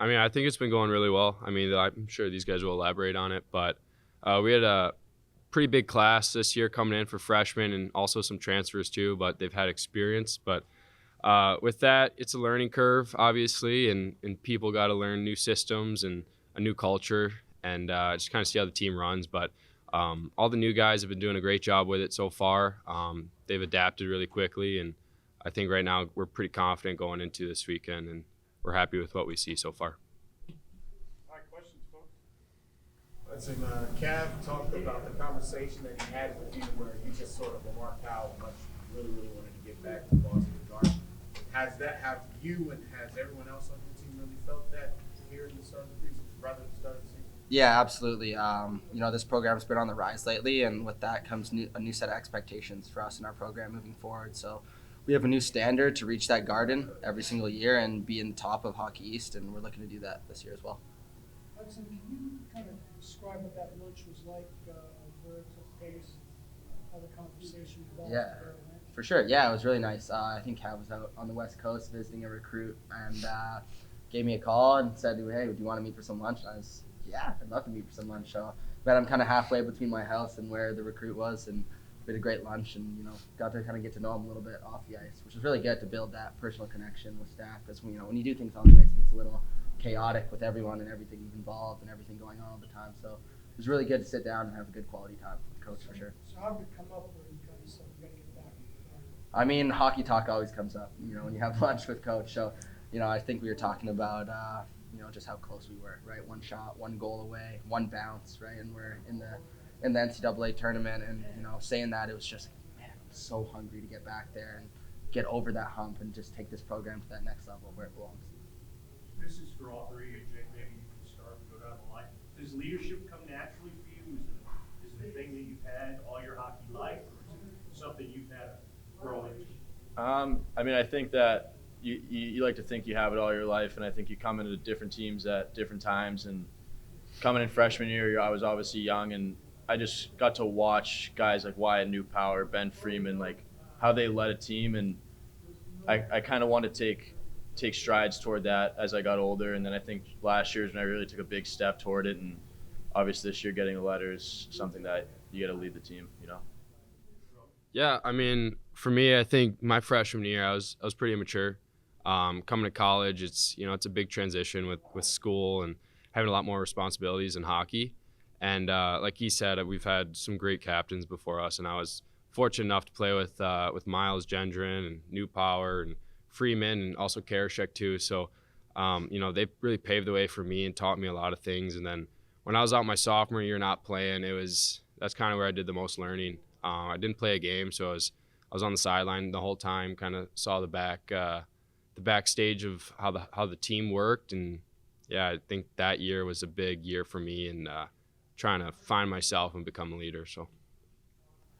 I mean, I think it's been going really well. I mean, I'm sure these guys will elaborate on it, but we had a pretty big class this year coming in for freshmen and also some transfers too, but they've had experience. But with that, it's a learning curve, obviously, and people got to learn new systems and a new culture and just kind of see how the team runs. But all the new guys have been doing a great job with it so far. They've adapted really quickly, and I think right now we're pretty confident going into this weekend, and we're happy with what we see so far. All right, questions, folks? Hudson, Cav talked about the conversation that he had with you where you just sort of remarked how much you really wanted to get back to Boston Garden. Have you and has everyone else on your team really felt that here in the start of the season, rather than the start of the season? Yeah, absolutely. This program's been on the rise lately, and with that comes a new set of expectations for us in our program moving forward. So we have a new standard to reach that garden every single year and be in the top of Hockey East, and we're looking to do that this year as well. Hudson, can you kind of describe what that lunch was like, where it took place, how the conversation evolved? Yeah, for sure. Yeah, it was really nice. I think Cav was out on the West Coast visiting a recruit and gave me a call and said, "Hey, do you want to meet for some lunch?" And I was, "Yeah, I'd love to meet for some lunch." So, but I'm kind of halfway between my house and where the recruit was, and we had a great lunch and got to kind of get to know him a little bit off the ice, which was really good to build that personal connection with staff. Because when you do things on the ice, it gets a little chaotic with everyone and everything involved and everything going on all the time. So it was really good to sit down and have a good quality time with the coach for sure. So how did it come up where you guys said you got to get back? I mean, hockey talk always comes up, when you have lunch with coach. So, I think we were talking about, just how close we were, right? One shot, one goal away, one bounce, right? And we're in the NCAA tournament, and saying that, it was just, man, I'm so hungry to get back there and get over that hump and just take this program to that next level where it belongs. This is for all three. Jake, maybe you can start and go down the line. Does leadership come naturally for you? Is it a thing that you've had all your hockey life, or is it something you've had to grow into? I mean, I think that you like to think you have it all your life, and I think you come into different teams at different times. And coming in freshman year, I was obviously young, and I just got to watch guys like Wyatt Newpower, Ben Freeman, like how they led a team, and I kind of wanted to take strides toward that as I got older. And then I think last year is when I really took a big step toward it, and obviously this year getting a letter is something that you got to lead the team, Yeah, I mean, for me, I think my freshman year, I was pretty immature. Coming to college, it's a big transition with school and having a lot more responsibilities in hockey. And like he said, we've had some great captains before us, and I was fortunate enough to play with Miles Gendron and Newpower and Freeman and also Karashek too. So, they really paved the way for me and taught me a lot of things. And then when I was out my sophomore year not playing, that's kind of where I did the most learning. I didn't play a game, so I was on the sideline the whole time, kind of saw the backstage of how the team worked. And yeah, I think that year was a big year for me and trying to find myself and become a leader. So.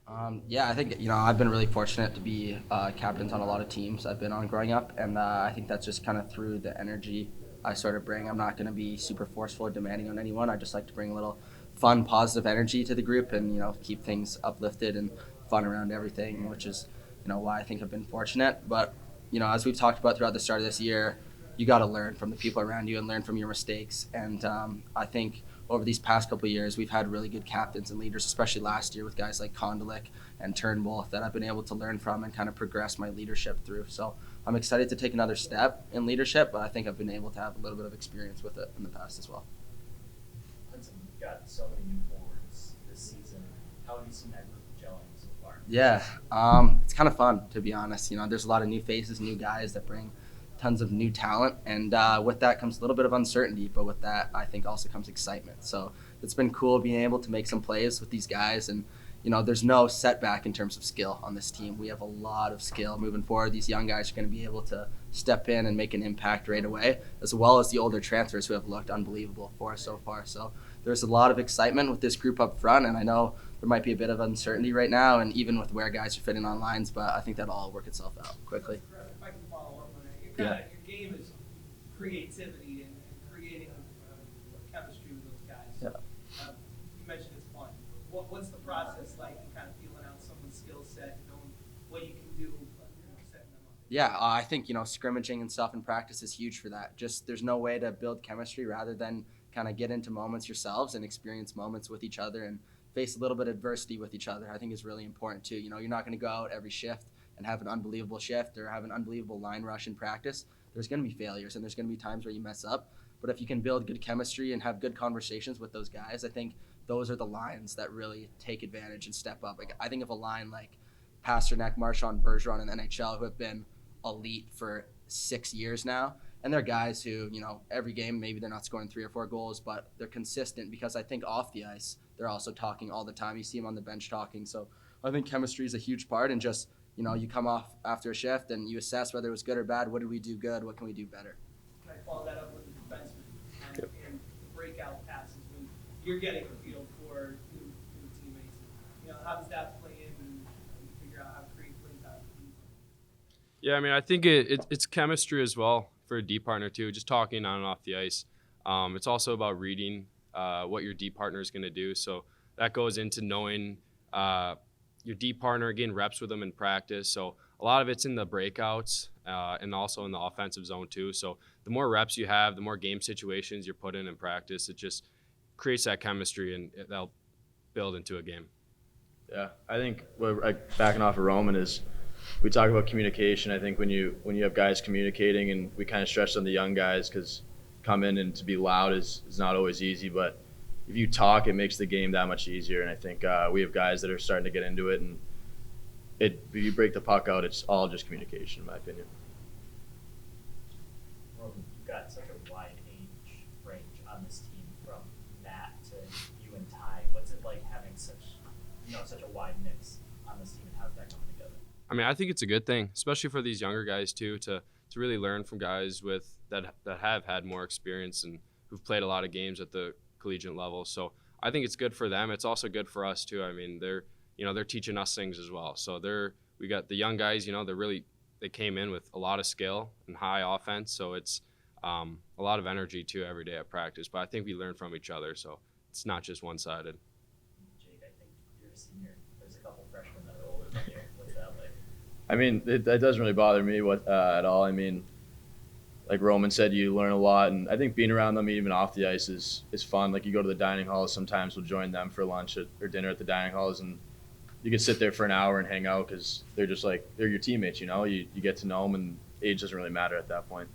I think I've been really fortunate to be captains on a lot of teams I've been on growing up, and I think that's just kind of through the energy I sort of bring. I'm not going to be super forceful or demanding on anyone. I just like to bring a little fun, positive energy to the group, and keep things uplifted and fun around everything, which is why I think I've been fortunate. But as we've talked about throughout the start of this year, you got to learn from the people around you and learn from your mistakes. And I think over these past couple of years, we've had really good captains and leaders, especially last year with guys like Kondelik and Turnbull, that I've been able to learn from and kind of progress my leadership through. So I'm excited to take another step in leadership, but I think I've been able to have a little bit of experience with it in the past as well. Hudson, you've got so many new forwards this season. How have you seen that group gelling so far? Yeah, it's kind of fun, to be honest. There's a lot of new faces, new guys that bring tons of new talent, and with that comes a little bit of uncertainty, but with that I think also comes excitement. So it's been cool being able to make some plays with these guys, and there's no setback in terms of skill on this team. We have a lot of skill moving forward. These young guys are going to be able to step in and make an impact right away, as well as the older transfers who have looked unbelievable for us so far. So there's a lot of excitement with this group up front, and I know there might be a bit of uncertainty right now, and even with where guys are fitting on lines, but I think that'll all work itself out quickly. If I can follow up on that, Yeah. Your game is creativity and creating chemistry with those guys. Yeah. You mentioned it's fun. What's the process like in kind of feeling out someone's skill set, knowing what you can do, setting them up? Yeah, I think, scrimmaging and stuff in practice is huge for that. Just there's no way to build chemistry rather than kind of get into moments yourselves and experience moments with each other and face a little bit of adversity with each other. I think is really important too. You're not going to go out every shift and have an unbelievable shift or have an unbelievable line rush in practice. There's going to be failures and there's going to be times where you mess up. But if you can build good chemistry and have good conversations with those guys, I think those are the lines that really take advantage and step up. Like I think of a line like Pasternak, Marchand, Bergeron in the NHL who have been elite for 6 years now, and they're guys who every game maybe they're not scoring 3 or 4 goals, but they're consistent because I think off the ice they're also talking all the time. You see them on the bench talking. So I think chemistry is a huge part, and just you come off after a shift and you assess whether it was good or bad. What did we do good? What can we do better? Can I follow that up with the defenseman and breakout passes when you're getting a feel for new teammates? How does that play in and figure out how to create plays out? Yeah, I mean, I think it's chemistry as well for a D partner too, just talking on and off the ice. It's also about reading what your D partner is going to do. So that goes into knowing your D partner, getting reps with them in practice. So a lot of it's in the breakouts and also in the offensive zone too. So the more reps you have, the more game situations you're put in practice, it just creates that chemistry and that'll build into a game. Yeah, I think backing off of Roman is we talk about communication. I think when you have guys communicating, and we kind of stress on the young guys because come in and to be loud is not always easy, but if you talk, it makes the game that much easier. And I think we have guys that are starting to get into it, and if you break the puck out, it's all just communication, in my opinion. Roman, you've got such a wide age range on this team, from Matt to you and Ty. What's it like having such a wide mix on this team, and how's that coming together? I mean, I think it's a good thing, especially for these younger guys too, to really learn from guys that have had more experience and who've played a lot of games at the collegiate level. So I think it's good for them. It's also good for us too. I mean, they're teaching us things as well. So we got the young guys, they came in with a lot of skill and high offense. So it's a lot of energy too every day at practice. But I think we learn from each other. So it's not just one-sided. Jake, I think you're a senior. There's a couple freshmen that are older than you. What's that like? I mean, that doesn't really bother me at all. I mean, like Roman said, you learn a lot, and I think being around them even off the ice is fun. Like you go to the dining halls, sometimes we'll join them for lunch or dinner at the dining halls, and you can sit there for an hour and hang out because they're just like they're your teammates. You get to know them, and age doesn't really matter at that point.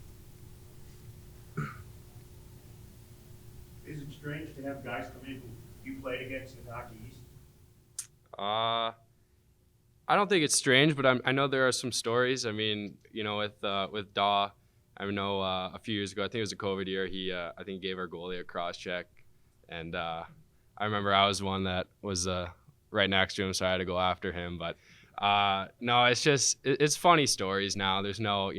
Is it strange to have guys come in who you played against in Hockey East? I don't think it's strange, but I know there are some stories. I mean, with Daw, I know a few years ago, I think it was a COVID year, he I think gave our goalie a cross check, and I remember I was one that was right next to him, so I had to go after him. But no, it's funny stories now. There's no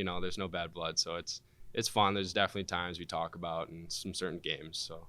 bad blood, so it's fun. There's definitely times we talk about in some certain games. So